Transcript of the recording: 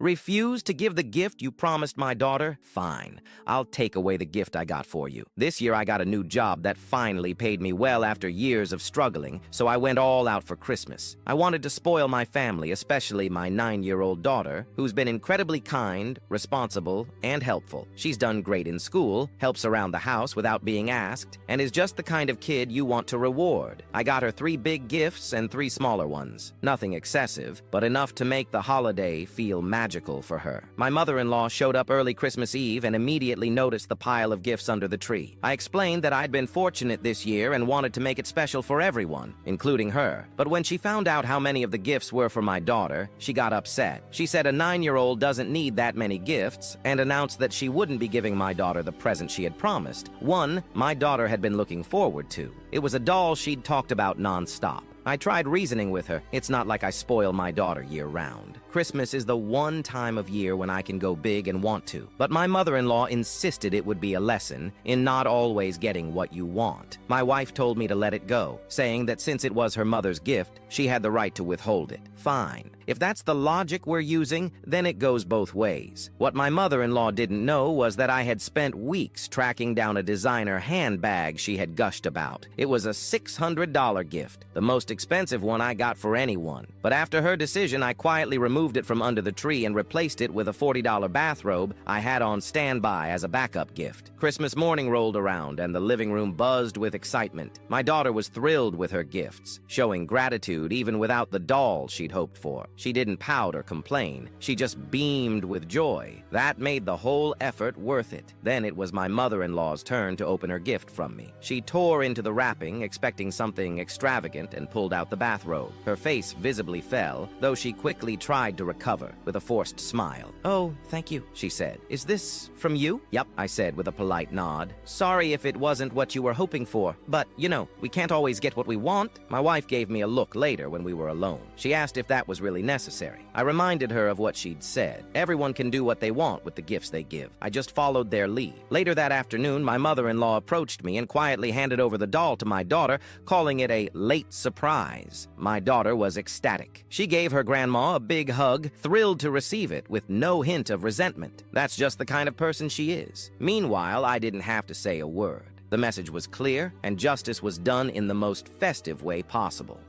Refuse to give the gift you promised my daughter? Fine. I'll take away the gift I got for you. This year I got a new job that finally paid me well after years of struggling, so I went all out for Christmas. I wanted to spoil my family, especially my 9-year-old daughter, who's been incredibly kind, responsible, and helpful. She's done great in school, helps around the house without being asked, and is just the kind of kid you want to reward. I got her 3 big gifts and 3 smaller ones. Nothing excessive, but enough to make the holiday feel magical for her. My mother-in-law showed up early Christmas Eve and immediately noticed the pile of gifts under the tree. I explained that I'd been fortunate this year and wanted to make it special for everyone, including her. But when she found out how many of the gifts were for my daughter, she got upset. She said a 9-year-old doesn't need that many gifts and announced that she wouldn't be giving my daughter the present she had promised. One my daughter had been looking forward to. It was a doll she'd talked about nonstop. I tried reasoning with her. It's not like I spoil my daughter year-round. Christmas is the one time of year when I can go big and want to. But my mother-in-law insisted it would be a lesson in not always getting what you want. My wife told me to let it go, saying that since it was her mother's gift, she had the right to withhold it. Fine. If that's the logic we're using, then it goes both ways. What my mother-in-law didn't know was that I had spent weeks tracking down a designer handbag she had gushed about. It was a $600 gift, the most expensive one I got for anyone. But after her decision, I quietly removed it from under the tree and replaced it with a $40 bathrobe I had on standby as a backup gift. Christmas morning rolled around and the living room buzzed with excitement. My daughter was thrilled with her gifts, showing gratitude even without the doll she'd hoped for. She didn't pout or complain. She just beamed with joy. That made the whole effort worth it. Then it was my mother-in-law's turn to open her gift from me. She tore into the wrapping, expecting something extravagant, and pulled out the bathrobe. Her face visibly fell, though she quickly tried to recover with a forced smile. "Oh, thank you," she said. "Is this from you?" "Yep," I said with a polite nod. "Sorry if it wasn't what you were hoping for, but, you know, we can't always get what we want." My wife gave me a look later when we were alone. She asked if that was really necessary. I reminded her of what she'd said. Everyone can do what they want with the gifts they give. I just followed their lead. Later that afternoon, my mother-in-law approached me and quietly handed over the doll to my daughter, calling it a late surprise. My daughter was ecstatic. She gave her grandma a big hug, thrilled to receive it with no hint of resentment. That's just the kind of person she is. Meanwhile, I didn't have to say a word. The message was clear, and justice was done in the most festive way possible.